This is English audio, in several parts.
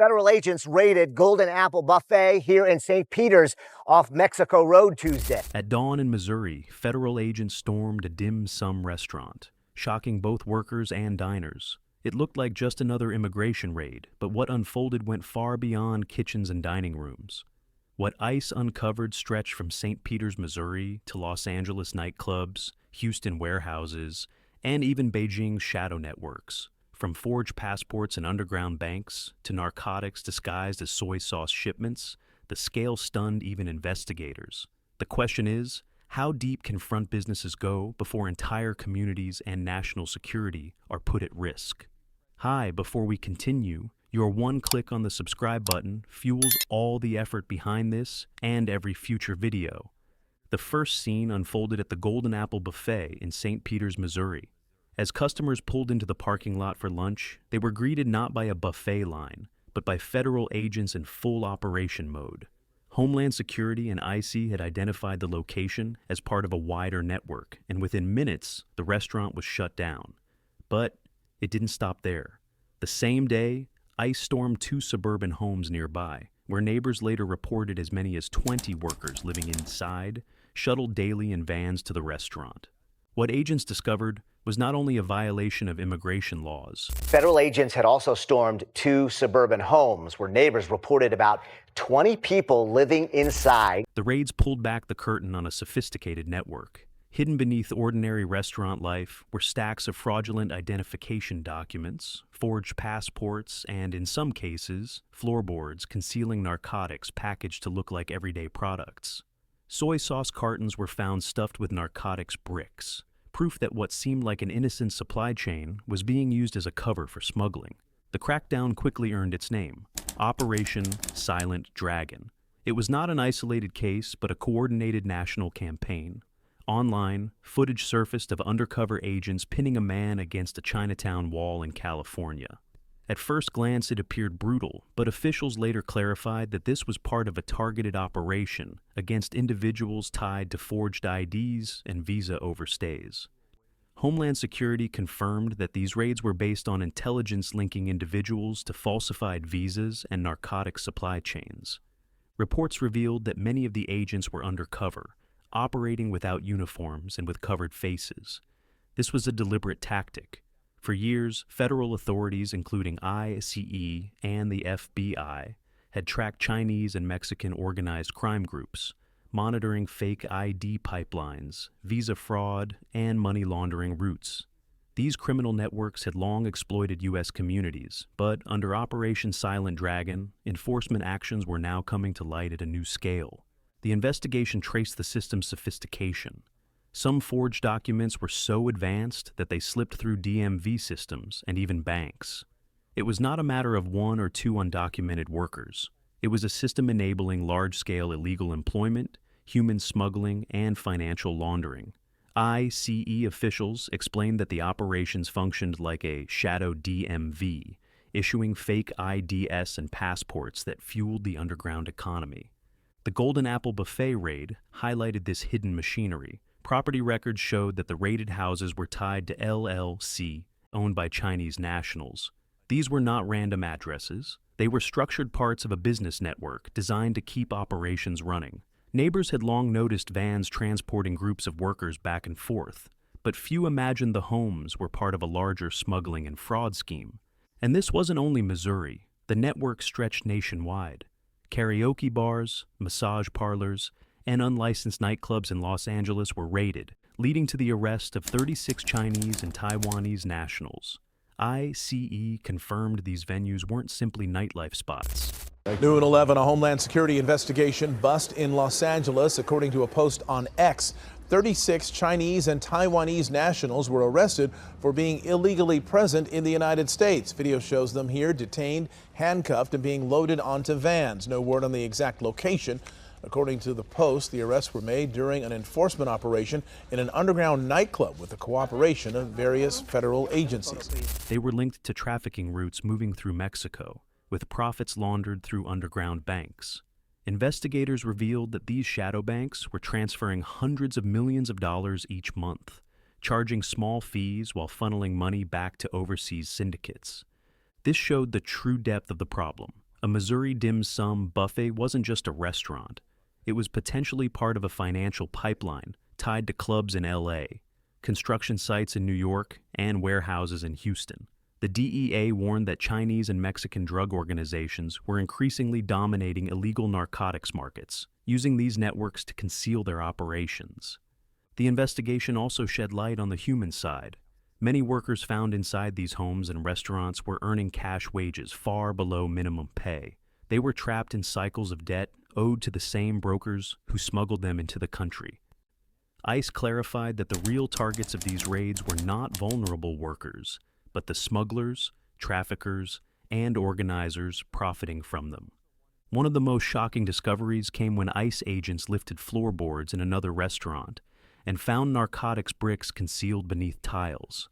Federal agents raided Golden Apple Buffet here in St. Peter's off Mexico Road Tuesday. At dawn in Missouri, federal agents stormed a dim sum restaurant, shocking both workers and diners. It looked like just another immigration raid, but what unfolded went far beyond kitchens and dining rooms. What ICE uncovered stretched from St. Peter's, Missouri, to Los Angeles nightclubs, Houston warehouses, and even Beijing's shadow networks. From forged passports and underground banks to narcotics disguised as soy sauce shipments, the scale stunned even investigators. The question is, how deep can front businesses go before entire communities and national security are put at risk? Hi, before we continue, your one click on the subscribe button fuels all the effort behind this and every future video. The first scene unfolded at the Golden Apple Buffet in St. Peter's, Missouri. As customers pulled into the parking lot for lunch, they were greeted not by a buffet line, but by federal agents in full operation mode. Homeland Security and ICE had identified the location as part of a wider network, and within minutes, the restaurant was shut down. But it didn't stop there. The same day, ICE stormed 2 suburban homes nearby, where neighbors later reported as many as 20 workers living inside, shuttled daily in vans to the restaurant. What agents discovered was not only a violation of immigration laws. Federal agents had also stormed 2 suburban homes where neighbors reported about 20 people living inside. The raids pulled back the curtain on a sophisticated network. Hidden beneath ordinary restaurant life were stacks of fraudulent identification documents, forged passports, and in some cases, floorboards concealing narcotics packaged to look like everyday products. Soy sauce cartons were found stuffed with narcotics bricks, proof that what seemed like an innocent supply chain was being used as a cover for smuggling. The crackdown quickly earned its name, Operation Silent Dragon. It was not an isolated case, but a coordinated national campaign. Online, footage surfaced of undercover agents pinning a man against a Chinatown wall in California. At first glance, it appeared brutal, but officials later clarified that this was part of a targeted operation against individuals tied to forged IDs and visa overstays. Homeland Security confirmed that these raids were based on intelligence linking individuals to falsified visas and narcotics supply chains. Reports revealed that many of the agents were undercover, operating without uniforms and with covered faces. This was a deliberate tactic. For years, federal authorities, including ICE and the FBI, had tracked Chinese and Mexican organized crime groups, monitoring fake ID pipelines, visa fraud, and money laundering routes. These criminal networks had long exploited U.S. communities, but under Operation Silent Dragon, enforcement actions were now coming to light at a new scale. The investigation traced the system's sophistication. Some forged documents were so advanced that they slipped through DMV systems and even banks. It was not a matter of 1 or 2 undocumented workers. It was a system enabling large-scale illegal employment, human smuggling, and financial laundering. ICE officials explained that the operations functioned like a shadow DMV, issuing fake IDs and passports that fueled the underground economy. The Golden Apple Buffet raid highlighted this hidden machinery. Property records showed that the raided houses were tied to LLC, owned by Chinese nationals. These were not random addresses. They were structured parts of a business network designed to keep operations running. Neighbors had long noticed vans transporting groups of workers back and forth, but few imagined the homes were part of a larger smuggling and fraud scheme. And this wasn't only Missouri. The network stretched nationwide. Karaoke bars, massage parlors, and unlicensed nightclubs in Los Angeles were raided, leading to the arrest of 36 Chinese and Taiwanese nationals. ICE confirmed these venues weren't simply nightlife spots. Noon 11, a Homeland Security investigation bust in Los Angeles. According to a post on X, 36 Chinese and Taiwanese nationals were arrested for being illegally present in the United States. Video shows them here detained, handcuffed, and being loaded onto vans. No word on the exact location. According to the Post, the arrests were made during an enforcement operation in an underground nightclub with the cooperation of various federal agencies. They were linked to trafficking routes moving through Mexico, with profits laundered through underground banks. Investigators revealed that these shadow banks were transferring hundreds of millions of dollars each month, charging small fees while funneling money back to overseas syndicates. This showed the true depth of the problem, A Missouri dim sum buffet wasn't just a restaurant. It was potentially part of a financial pipeline tied to clubs in L.A., construction sites in New York, and warehouses in Houston. The DEA warned that Chinese and Mexican drug organizations were increasingly dominating illegal narcotics markets, using these networks to conceal their operations. The investigation also shed light on the human side. Many workers found inside these homes and restaurants were earning cash wages far below minimum pay. They were trapped in cycles of debt owed to the same brokers who smuggled them into the country. ICE clarified that the real targets of these raids were not vulnerable workers, but the smugglers, traffickers, and organizers profiting from them. One of the most shocking discoveries came when ICE agents lifted floorboards in another restaurant and found narcotics bricks concealed beneath tiles.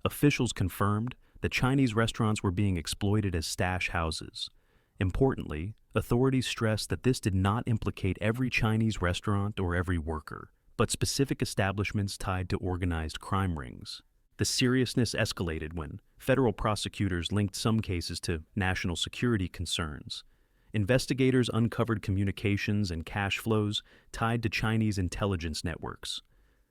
Officials confirmed that Chinese restaurants were being exploited as stash houses. Importantly, authorities stressed that this did not implicate every Chinese restaurant or every worker, but specific establishments tied to organized crime rings. The seriousness escalated when federal prosecutors linked some cases to national security concerns. Investigators uncovered communications and cash flows tied to Chinese intelligence networks.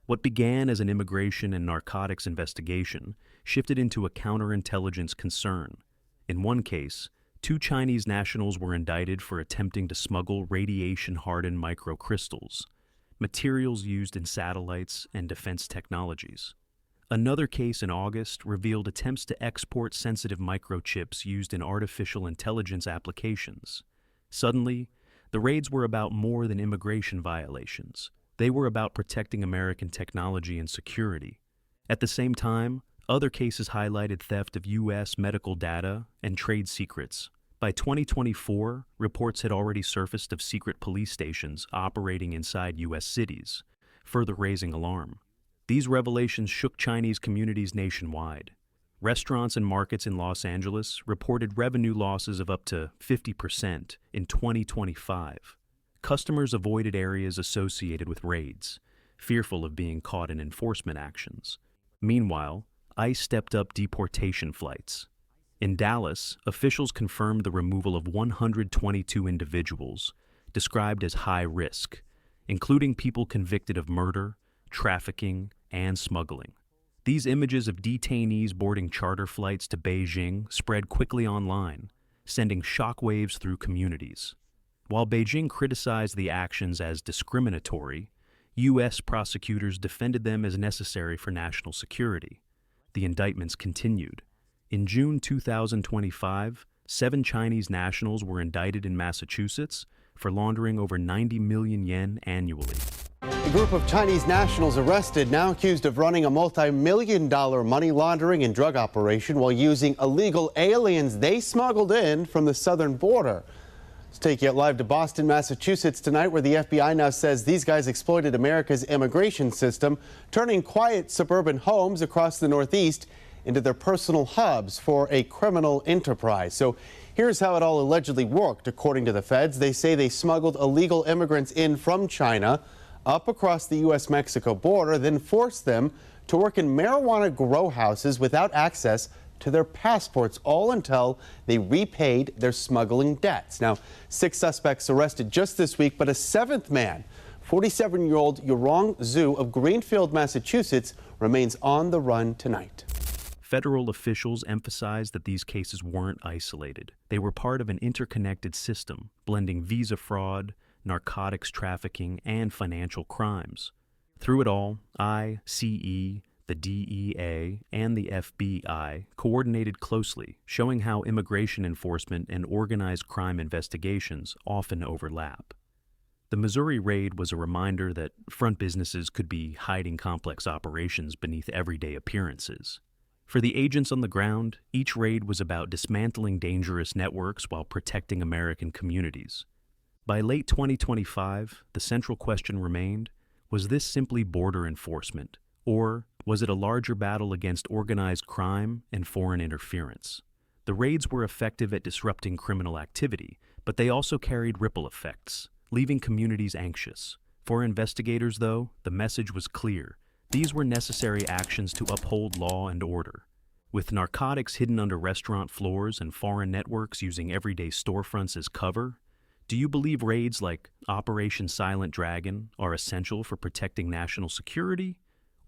What began as an immigration and narcotics investigation shifted into a counterintelligence concern. In one case, 2 Chinese nationals were indicted for attempting to smuggle radiation-hardened microcrystals, materials used in satellites and defense technologies. Another case in August revealed attempts to export sensitive microchips used in artificial intelligence applications. Suddenly, the raids were about more than immigration violations. They were about protecting American technology and security. At the same time, other cases highlighted theft of U.S. medical data and trade secrets. By 2024, reports had already surfaced of secret police stations operating inside U.S. cities, further raising alarm. These revelations shook Chinese communities nationwide. Restaurants and markets in Los Angeles reported revenue losses of up to 50% in 2025. Customers avoided areas associated with raids, fearful of being caught in enforcement actions. Meanwhile, ICE stepped up deportation flights. In Dallas, officials confirmed the removal of 122 individuals, described as high risk, including people convicted of murder, trafficking, and smuggling. These images of detainees boarding charter flights to Beijing spread quickly online, sending shockwaves through communities. While Beijing criticized the actions as discriminatory, U.S. prosecutors defended them as necessary for national security. The indictments continued. In June 2025, 7 Chinese nationals were indicted in Massachusetts for laundering over 90 million yen annually. A group of Chinese nationals arrested, now accused of running a multi-million-dollar money laundering and drug operation while using illegal aliens they smuggled in from the southern border. Let's take you live to Boston, Massachusetts tonight, where the FBI now says these guys exploited America's immigration system, turning quiet suburban homes across the Northeast into their personal hubs for a criminal enterprise. So here's how it all allegedly worked. According to the feds, they say they smuggled illegal immigrants in from China up across the U.S.-Mexico border, then forced them to work in marijuana grow houses without access to their passports, all until they repaid their smuggling debts. Now, 6 suspects arrested just this week, but a 7th man, 47-year-old Yurong Zhu of Greenfield, Massachusetts, remains on the run tonight. Federal officials emphasized that these cases weren't isolated. They were part of an interconnected system, blending visa fraud, narcotics trafficking, and financial crimes. Through it all, ICE, the DEA, and the FBI coordinated closely, showing how immigration enforcement and organized crime investigations often overlap. The Missouri raid was a reminder that front businesses could be hiding complex operations beneath everyday appearances. For the agents on the ground, each raid was about dismantling dangerous networks while protecting American communities. By late 2025, the central question remained, was this simply border enforcement, or was it a larger battle against organized crime and foreign interference? The raids were effective at disrupting criminal activity, but they also carried ripple effects, leaving communities anxious. For investigators, though, the message was clear. These were necessary actions to uphold law and order. With narcotics hidden under restaurant floors and foreign networks using everyday storefronts as cover, do you believe raids like Operation Silent Dragon are essential for protecting national security?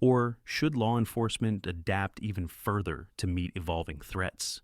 Or should law enforcement adapt even further to meet evolving threats?